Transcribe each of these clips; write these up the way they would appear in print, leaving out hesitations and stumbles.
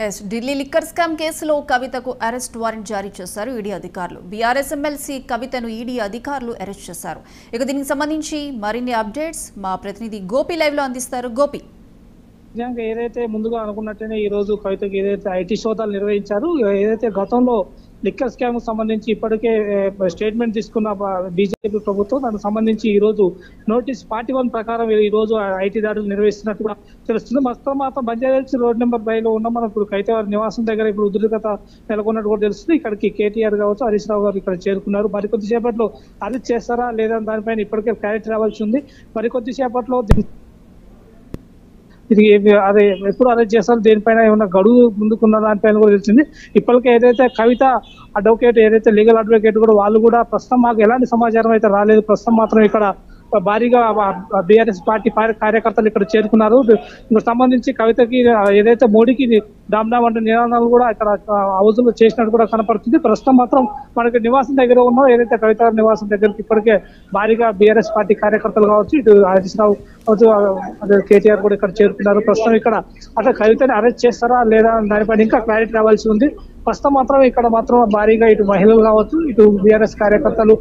Yes Delhi liquor scam కేసులో కవితకు arrest warrant జారీ చేశారు ఈడీ అధికారులు. బీఆర్ఎస్ ఎమ్మెల్సీ కవితను ఈడీ అధికారులు అరెస్ట్ చేశారు. ఇక దీనికి సంబంధించి మరిన్ని అప్డేట్స్ మా ప్రతినిధి గోపి లైవ్ లో అందిస్తారు. గోపి, నిజంగా ఏదైతే ముందుగా అనుకున్నట్టునే ఈ రోజు కవితకి ఏదైతే ఐటీ సోదాలు నిర్వహించారు, ఏదైతే గతంలో లిక్కర్ స్కామ్ సంబంధించి ఇప్పటికే స్టేట్మెంట్ తీసుకున్న బీజేపీ ప్రభుత్వం దానికి సంబంధించి ఈ రోజు నోటీస్ 41 ప్రకారం ఈ రోజు ఐటీ దాడులు నిర్వహిస్తున్నట్టు కూడా తెలుస్తుంది. మాత్రం బంజారాహిల్స్ రోడ్ నెంబర్ 5 లో ఉన్న మనం ఇప్పుడు కవిత వారి నివాసం దగ్గర ఇప్పుడు ఉద్రిక్తత నెలకొన్నట్టు కూడా తెలుస్తుంది. ఇక్కడికి కేటీఆర్ కావచ్చు, హరీష్ రావు గారు ఇక్కడ చేరుకున్నారు. మరికొద్ది సేపట్లో అరెస్ట్ చేస్తారా లేదా దానిపైన ఇప్పటికే క్లారిటీ రావాల్సి ఉంది. మరికొద్ది సేపట్లో ఇది అదే ఎప్పుడు అరెస్ట్ చేస్తారు, దేనిపైన ఏమైనా గడువు ముందుకున్న దానిపైన కూడా తెలిసింది. ఇప్పటికే ఏదైతే కవిత అడ్వకేట్ ఏదైతే లీగల్ అడ్వకేట్ కూడా వాళ్ళు కూడా ప్రస్తుతం మాకు ఎలాంటి సమాచారం అయితే రాలేదు, ప్రస్తుతం మాత్రం ఇక్కడ భారీగా బీఆర్ఎస్ పార్టీ కార్యకర్తలు ఇక్కడ చేరుకున్నారు. ఇందుకు సంబంధించి కవితకి ఏదైతే మోడీకి డామ్ అంటే నినాదాలు కూడా ఇక్కడ హౌస్ లో చేసినట్టు కూడా కనపడుతుంది. ప్రస్తుతం మాత్రం మనకి నివాసం దగ్గర ఉన్న ఏదైతే కవిత నివాసం దగ్గరికి ఇప్పటికే భారీగా బీఆర్ఎస్ పార్టీ కార్యకర్తలు కావచ్చు, ఇటు హరీష్ రావు కావచ్చు, అదే కేటీఆర్ కూడా ఇక్కడ చేరుకున్నారు. ప్రస్తుతం ఇక్కడ అసలు కవితని అరెస్ట్ చేస్తారా లేదా దానిపైన ఇంకా క్లారిటీ రావాల్సి ఉంది. ప్రస్తుతం మాత్రం ఇక్కడ మాత్రం భారీగా ఇటు మహిళలు కావచ్చు, ఇటు బీఆర్ఎస్ కార్యకర్తలు,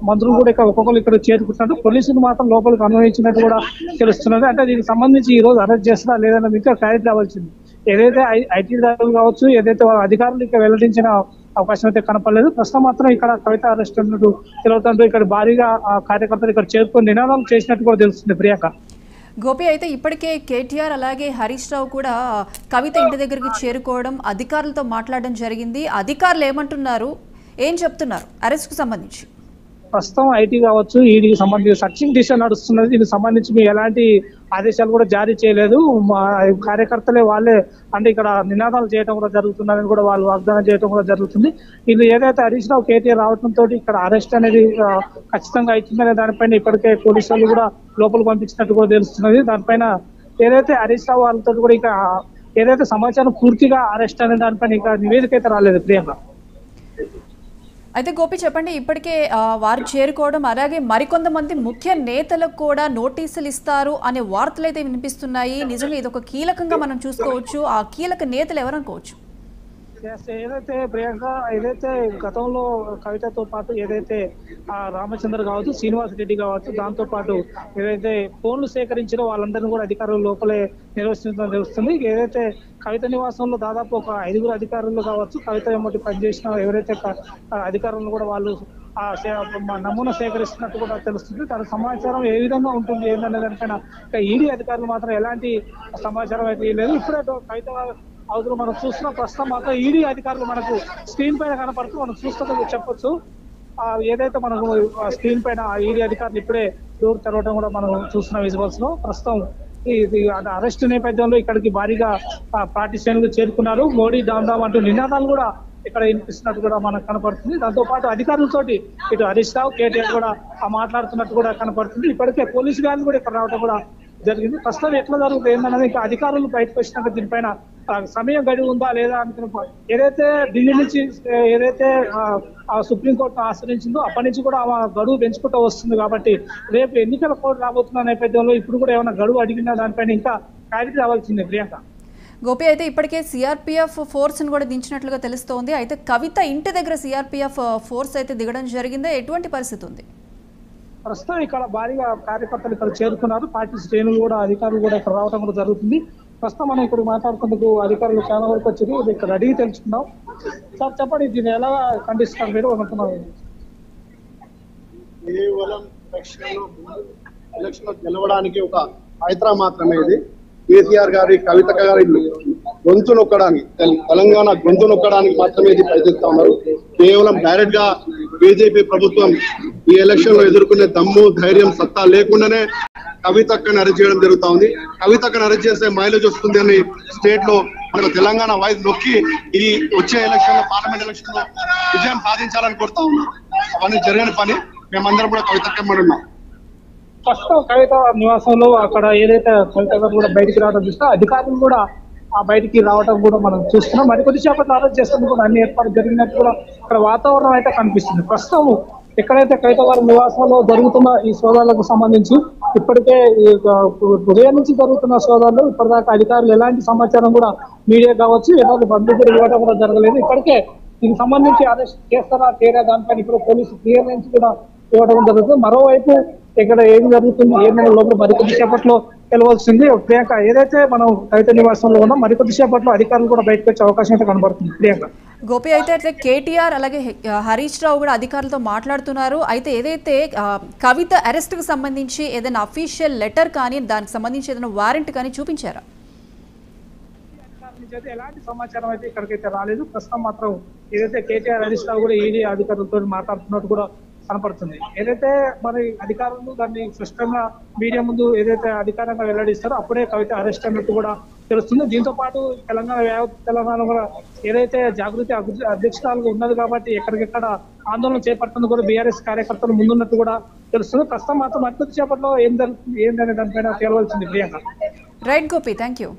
మంత్రులు కూడా ఇక్కడ ఒక్కొక్కరు ఇక్కడ చేరుకుంటున్నారు. పోలీసులు మాత్రం లోపలికి అనుమతించినట్టు కూడా తెలుస్తున్నది. అంటే దీనికి సంబంధించి ఈ రోజు అరెస్ట్ చేస్తారా లేదన్నది ఇంకా క్లారిటీ రావాల్సింది. ఏదైతే ఐటీ దాడులు కావచ్చు, ఏదైతే వాళ్ళ అధికారులు ఇక్కడ వెల్లడించిన అవకాశం అయితే కనపడలేదు. ప్రస్తుతం మాత్రం ఇక్కడ కవిత అరెస్ట్ అన్నట్టు తెలుగుతుంటూ ఇక్కడ భారీగా కార్యకర్తలు ఇక్కడ చేరుకొని నినాదాలు చేసినట్టు కూడా తెలుస్తుంది. ప్రియాంక, గోపి, అయితే ఇప్పటికే కేటీఆర్ అలాగే హరీష్ రావు కూడా కవిత ఇంటి దగ్గరికి చేరుకోవడం, అధికారులతో మాట్లాడడం జరిగింది. అధికారులు ఏమంటున్నారు, ఏం చెప్తున్నారు అరెస్ట్ కు సంబంధించి? ప్రస్తుతం ఐటీ కావచ్చు, ఈడీకి సంబంధించి సర్చింగ్ డిసిషన్ నడుస్తున్నది. దీనికి సంబంధించి మీ ఎలాంటి ఆదేశాలు కూడా జారీ చేయలేదు. మా కార్యకర్తలే వాళ్ళే అంటే ఇక్కడ నినాదాలు చేయడం కూడా జరుగుతుందని కూడా వాళ్ళు వాగ్దానం చేయడం కూడా జరుగుతుంది. ఇది ఏదైతే హరీష్ రావు కేటీఆర్ రావడంతో ఇక్కడ అరెస్ట్ అనేది ఖచ్చితంగా అవుతుందనే దానిపైన ఇప్పటికే పోలీసులు కూడా లోపలికి పంపించినట్టు కూడా తెలుస్తున్నది. దానిపైన ఏదైతే హరీష్ రావు వాళ్ళతో కూడా ఇక ఏదైతే సమాచారం పూర్తిగా అరెస్ట్ అనే దానిపైన ఇక నివేదిక అయితే రాలేదు. ప్రియాంక, అయితే గోపి చెప్పండి, ఇప్పటికే వారు చేరుకోవడం అలాగే మరికొంతమంది ముఖ్య నేతలకు కూడా నోటీసులు ఇస్తారు అనే వార్తలు అయితే వినిపిస్తున్నాయి. నిజంగా ఇది ఒక కీలకంగా మనం చూసుకోవచ్చు. ఆ కీలక నేతలు ఎవరనుకోవచ్చు? ఏదైతే ప్రియాంక ఏదైతే గతంలో కవితతో పాటు ఏదైతే రామచంద్ర కావచ్చు, శ్రీనివాస్ రెడ్డి కావచ్చు, దాంతో పాటు ఏదైతే ఫోన్లు సేకరించారో వాళ్ళందరినీ కూడా అధికారులు లోపలే నిర్వహిస్తుందని తెలుస్తుంది. ఏదైతే కవిత నివాసంలో దాదాపు ఒక 5 అధికారులు కావచ్చు, కవిత ఏమిటి పనిచేసిన ఎవరైతే అధికారులను కూడా వాళ్ళు నమూనా సేకరిస్తున్నట్టు కూడా తెలుస్తుంది. తన సమాచారం ఏ విధంగా ఉంటుంది ఏంటనే దానిపైన ఈడీ అధికారులు మాత్రం ఎలాంటి సమాచారం అయితే లేదు. ఇప్పుడే కవిత అవసరం మనం చూస్తున్నాం. ప్రస్తుతం మాత్రం ఈడీ అధికారులు మనకు స్క్రీన్ పైన కనపడుతూ మనం చూస్తున్నట్టు చెప్పొచ్చు. ఏదైతే మనకు స్క్రీన్ పైన ఈడీ అధికారులు ఇప్పుడే డోర్ తెరవడం కూడా మనం చూస్తున్నాం విజువల్స్ లో. ప్రస్తుతం ఇది అరెస్ట్ నేపథ్యంలో ఇక్కడికి భారీగా పార్టీ శ్రేణులు చేరుకున్నారు. మోడీ డామ్ అంటూ నినాదాలు కూడా ఇక్కడ వినిపిస్తున్నట్టు కూడా మనకు కనపడుతుంది. దాంతో పాటు అధికారులతోటి ఇటు హరీష్ రావు కేటీఆర్ కూడా మాట్లాడుతున్నట్టు కూడా కనపడుతుంది. ఇప్పటికే పోలీసు గారిని కూడా ఇక్కడ రావడం కూడా జరిగింది. ప్రస్తుతం ఎట్లా జరుగుతుంది ఏంటన్నది ఇంకా అధికారులు బయటకు వచ్చినాక దీనిపైన సమయం గడువు ఉందా లేదా అనుకున్న ఏదైతే ఢిల్లీ నుంచి ఏదైతే సుప్రీంకోర్టు ఆశ్రయించిందో అప్పటి నుంచి కూడా గడువు పెంచుకుంటూ వస్తుంది. కాబట్టి రేపు ఎన్నికల కోడ్ రాబోతున్న నేపథ్యంలో ఇప్పుడు కూడా ఏమైనా గడువు అడిగినా దానిపైన ఇంకా క్లారిటీ రావాల్సిందే. ప్రియాంక, గోపి, అయితే ఇప్పటికే సిఆర్పీఎఫ్ ఫోర్స్ ను కూడా దించినట్లుగా తెలుస్తోంది. అయితే కవిత ఇంటి దగ్గర సిఆర్పీఎఫ్ ఫోర్స్ అయితే దిగడం జరిగిందా? ఎటువంటి పరిస్థితి ఉంది? ప్రస్తుతం ఇక్కడ భారీగా కార్యకర్తలు ఇక్కడ చేరుకున్నారు. పార్టీ శ్రేణులు కూడా అధికారులు కూడా ఇక్కడ రావడం కూడా జరుగుతుంది. ప్రస్తుతం మనం ఇక్కడ మాట్లాడుకుంటూ అధికారులు చాలా వరకు వచ్చి ఇక్కడ అడిగి తెలుసుకున్నాం. సార్ చెప్పండి, దీన్ని ఎలా ఖండిస్తున్నారు మీరు అనుకున్నారు? కేవలం ఎలక్షన్ లో గెలవడానికి ఒక పాత్ర మాత్రమే ఇది. కేసీఆర్ గారి కవిత గారి గొంతు నొక్కడానికి, తెలంగాణ గొంతు నొక్కడానికి మాత్రమే ఇది ప్రయత్నిస్తా ఉన్నారు. కేవలం డైరెక్ట్ గా బీజేపీ ప్రభుత్వం ఈ ఎలక్షన్ లో ఎదుర్కొనే దమ్ము ధైర్యం సత్తా లేకుండానే కవితక్కని అరెస్ట్ చేయడం జరుగుతా ఉంది. కవితక్కని అరెస్ట్ చేస్తే మైలేజ్ వస్తుంది అని స్టేట్ లో మనకు తెలంగాణ వాయిస్ నొక్కి ఇది వచ్చే ఎలక్షన్ లో పార్లమెంట్ ఎలక్షన్ లో విజయం సాధించాలని కోరుతా ఉన్నాం. అవన్నీ జరిగిన పని. మేమందరం కూడా కవితక్కని ఉన్నాం. ప్రస్తుతం కవిత నివాసంలో అక్కడ ఏదైతే కవిత గారు కూడా బయటికి రావడం చూస్తే అధికారులు కూడా బయటికి రావడం కూడా మనం చూస్తున్నాం. మరి కొద్దిసేపట్లో అరెస్ట్ చేసేందుకు కూడా అన్ని ఏర్పాట్లు జరిగినట్టు కూడా అక్కడ వాతావరణం అయితే కనిపిస్తుంది. ప్రస్తుతం ఎక్కడైతే కవిత వారి నివాసంలో జరుగుతున్న ఈ సోదాలకు సంబంధించి ఇప్పటికే ఉదయం నుంచి జరుగుతున్న సోదాలు ఇప్పటిదాకా అధికారులు ఎలాంటి సమాచారం కూడా మీడియా కావచ్చు ఎలాంటి బంధువులు ఇవ్వడం కూడా జరగలేదు. ఇప్పటికే దీనికి సంబంధించి అరెస్ట్ చేస్తారా చేయరా దానిపైన ఇప్పుడు పోలీసు క్లియరెన్స్ కూడా ఇవ్వడం జరుగుతుంది. మరోవైపు ఇక్కడ ఏం జరుగుతుంది ఏమైనా లోపల మరికొద్ది సేపట్లో తెలవాల్సింది. ప్రియాంక, ఏదైతే మనం కవిత నివాసంలో ఉన్నాం మరికొద్ది సేపట్లో అధికారులు కూడా బయటకు వచ్చే అవకాశం అయితే కనబడుతుంది. ప్రియాంక, గోపి అయితే అట్లే కేటీఆర్ అలాగే హరీష్ రావు కూడా అధికారులతో మాట్లాడుతున్నారు. అయితే ఏదైతే కవిత అరెస్ట్కి సంబంధించి ఏదైనా అఫీషియల్ లెటర్ కానీ దానికి సంబంధించి ఏదైనా వారెంట్ కానీ చూపించారా? ఎలాంటి సమాచారం అయితే ఇక్కడికైతే రాలేదు. ప్రస్తుతం మాత్రం ఏదైతే కేటీఆర్ హరీష్ రావు కూడా ఈడీ అధికారులతో మాట్లాడుతున్నట్టు కూడా కనపడుతుంది. ఏదైతే మరి అధికారులు దాన్ని స్పష్టంగా మీడియా ముందు ఏదైతే అధికారంగా వెల్లడిస్తారో అప్పుడే కవిత అరెస్ట్ అన్నట్టు కూడా తెలుస్తుంది. దీంతో పాటు తెలంగాణ కూడా ఏదైతే జాగృతి అధ్యక్షురాలు ఉన్నది కాబట్టి ఎక్కడికెక్కడ ఆందోళన చేపడుతుంది కూడా బీఆర్ఎస్ కార్యకర్తలు ముందున్నట్టు కూడా తెలుస్తుంది. ప్రస్తుతం మాత్రం అతి చేపట్లో ఏం జరుగుతుంది ఏంటనే దానిపైన తేలవలసింది. Priyanka, right Gopi, thank you.